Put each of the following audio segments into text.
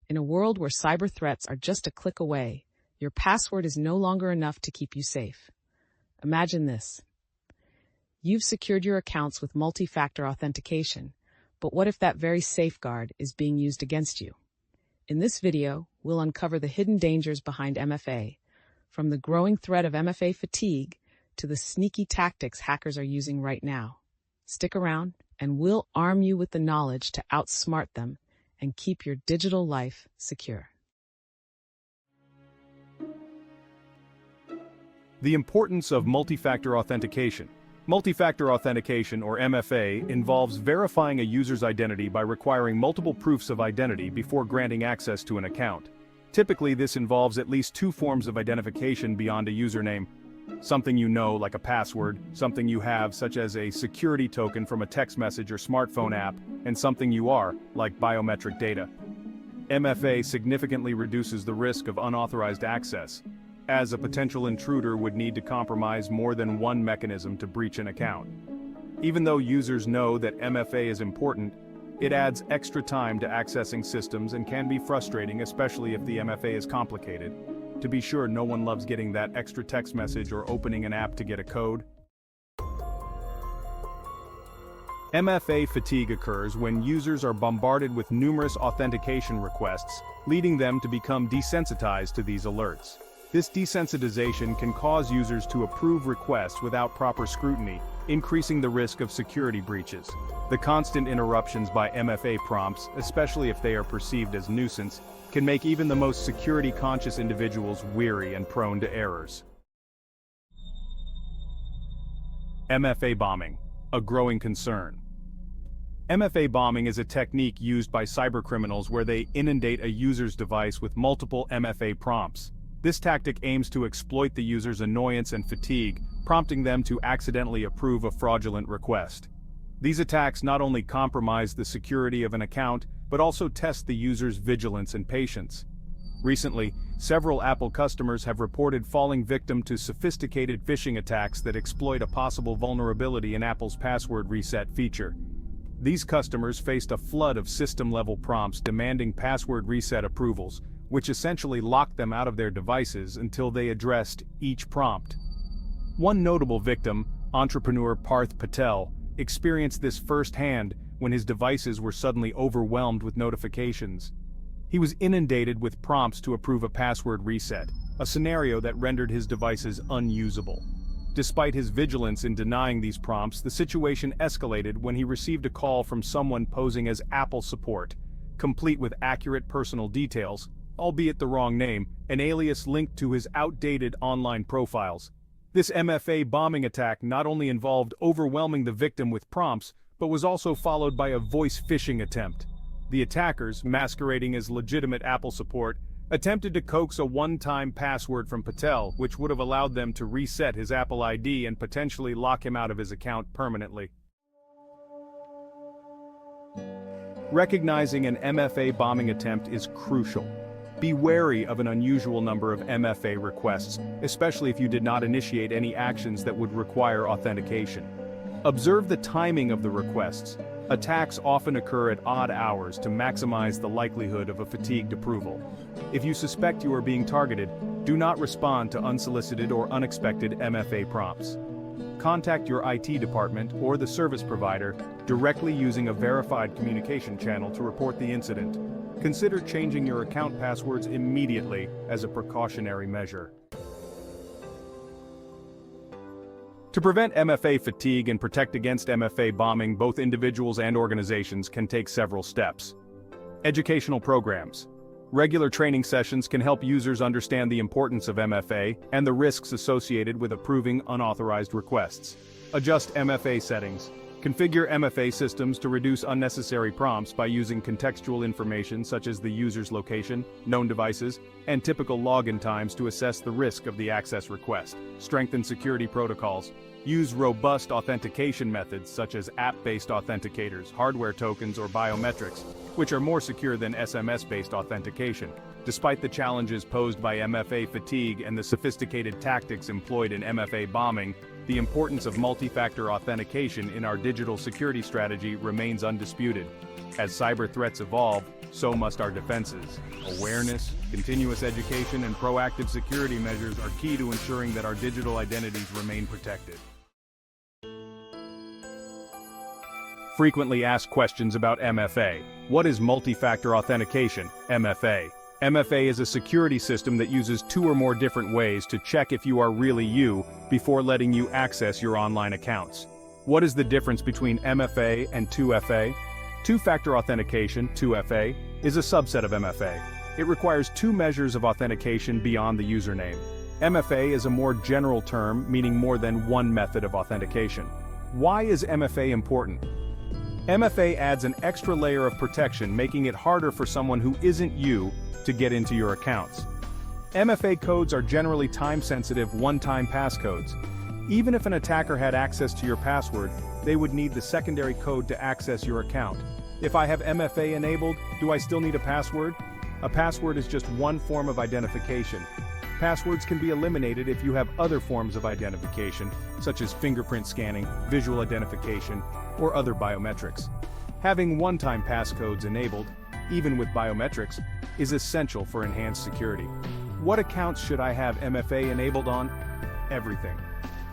In a world where cyber threats are just a click away, your password is no longer enough to keep you safe. Imagine this. You've secured your accounts with multi-factor authentication, but what if that very safeguard is being used against you? In this video, we'll uncover the hidden dangers behind MFA, from the growing threat of MFA fatigue to the sneaky tactics hackers are using right now. Stick around, and we'll arm you with the knowledge to outsmart them and keep your digital life secure. The importance of multi-factor authentication. Multi-factor authentication, or MFA, involves verifying a user's identity by requiring multiple proofs of identity before granting access to an account. Typically, this involves at least two forms of identification beyond a username. Something you know, like a password, something you have, such as a security token from a text message or smartphone app, and something you are, like biometric data. MFA significantly reduces the risk of unauthorized access, as a potential intruder would need to compromise more than one mechanism to breach an account. Even though users know that MFA is important, it adds extra time to accessing systems and can be frustrating, especially if the MFA is complicated. To be sure, no one loves getting that extra text message or opening an app to get a code. MFA fatigue occurs when users are bombarded with numerous authentication requests, leading them to become desensitized to these alerts. This desensitization can cause users to approve requests without proper scrutiny, increasing the risk of security breaches. The constant interruptions by MFA prompts, especially if they are perceived as nuisance, can make even the most security-conscious individuals weary and prone to errors. MFA bombing, a growing concern. MFA bombing is a technique used by cybercriminals where they inundate a user's device with multiple MFA prompts. This tactic aims to exploit the user's annoyance and fatigue, prompting them to accidentally approve a fraudulent request. These attacks not only compromise the security of an account, but also test the user's vigilance and patience. Recently, several Apple customers have reported falling victim to sophisticated phishing attacks that exploit a possible vulnerability in Apple's password reset feature. These customers faced a flood of system-level prompts demanding password reset approvals, which essentially locked them out of their devices until they addressed each prompt. One notable victim, entrepreneur Parth Patel, experienced this firsthand when his devices were suddenly overwhelmed with notifications. He was inundated with prompts to approve a password reset, a scenario that rendered his devices unusable. Despite his vigilance in denying these prompts, the situation escalated when he received a call from someone posing as Apple support, complete with accurate personal details, albeit the wrong name, an alias linked to his outdated online profiles. This MFA bombing attack not only involved overwhelming the victim with prompts, but was also followed by a voice phishing attempt. The attackers, masquerading as legitimate Apple support, attempted to coax a one-time password from Patel, which would have allowed them to reset his Apple ID and potentially lock him out of his account permanently. Recognizing an MFA bombing attempt is crucial. Be wary of an unusual number of MFA requests, especially if you did not initiate any actions that would require authentication. Observe the timing of the requests. Attacks often occur at odd hours to maximize the likelihood of a fatigued approval. If you suspect you are being targeted, do not respond to unsolicited or unexpected MFA prompts. Contact your IT department or the service provider directly using a verified communication channel to report the incident. Consider changing your account passwords immediately as a precautionary measure. To prevent MFA fatigue and protect against MFA bombing, both individuals and organizations can take several steps. Educational programs. Regular training sessions can help users understand the importance of MFA and the risks associated with approving unauthorized requests. Adjust MFA settings. Configure MFA systems to reduce unnecessary prompts by using contextual information such as the user's location, known devices, and typical login times to assess the risk of the access request. Strengthen security protocols. Use robust authentication methods such as app-based authenticators, hardware tokens, or biometrics, which are more secure than SMS-based authentication. Despite the challenges posed by MFA fatigue and the sophisticated tactics employed in MFA bombing, the importance of multi-factor authentication in our digital security strategy remains undisputed. As cyber threats evolve, so must our defenses. Awareness, continuous education, and proactive security measures are key to ensuring that our digital identities remain protected. Frequently asked questions about MFA. What is multi-factor authentication, MFA? MFA is a security system that uses 2 or more different ways to check if you are really you before letting you access your online accounts. What is the difference between MFA and 2FA? Two-factor authentication, 2FA, is a subset of MFA. It requires 2 measures of authentication beyond the username. MFA is a more general term, meaning more than one method of authentication. Why is MFA important? MFA adds an extra layer of protection, making it harder for someone who isn't you to get into your accounts. MFA codes are generally time-sensitive, one-time passcodes. Even if an attacker had access to your password, they would need the secondary code to access your account. If I have MFA enabled, do I still need a password? A password is just one form of identification. Passwords can be eliminated if you have other forms of identification, such as fingerprint scanning, visual identification, or other biometrics. Having one-time passcodes enabled, even with biometrics, is essential for enhanced security. What accounts should I have MFA enabled on? Everything.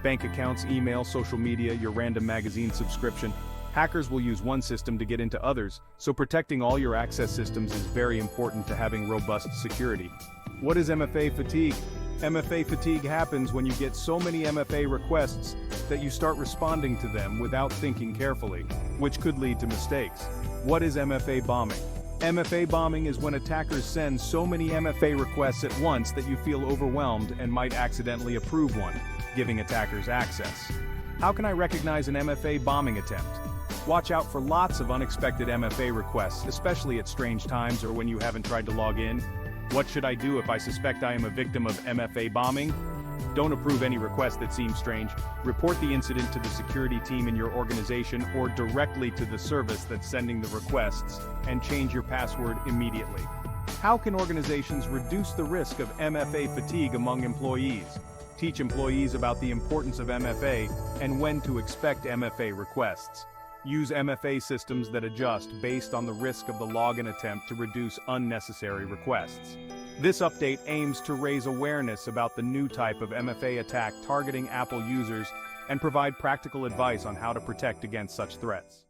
Bank accounts, email, social media, your random magazine subscription. Hackers will use one system to get into others, so protecting all your access systems is very important to having robust security. What is MFA fatigue? MFA fatigue happens when you get so many MFA requests that you start responding to them without thinking carefully, which could lead to mistakes. What is MFA bombing? MFA bombing is when attackers send so many MFA requests at once that you feel overwhelmed and might accidentally approve one, giving attackers access. How can I recognize an MFA bombing attempt? Watch out for lots of unexpected MFA requests, especially at strange times or when you haven't tried to log in. What should I do if I suspect I am a victim of MFA bombing? Don't approve any request that seems strange. Report the incident to the security team in your organization or directly to the service that's sending the requests, and change your password immediately. How can organizations reduce the risk of MFA fatigue among employees? Teach employees about the importance of MFA and when to expect MFA requests. Use MFA systems that adjust based on the risk of the login attempt to reduce unnecessary requests. This update aims to raise awareness about the new type of MFA attack targeting Apple users and provide practical advice on how to protect against such threats.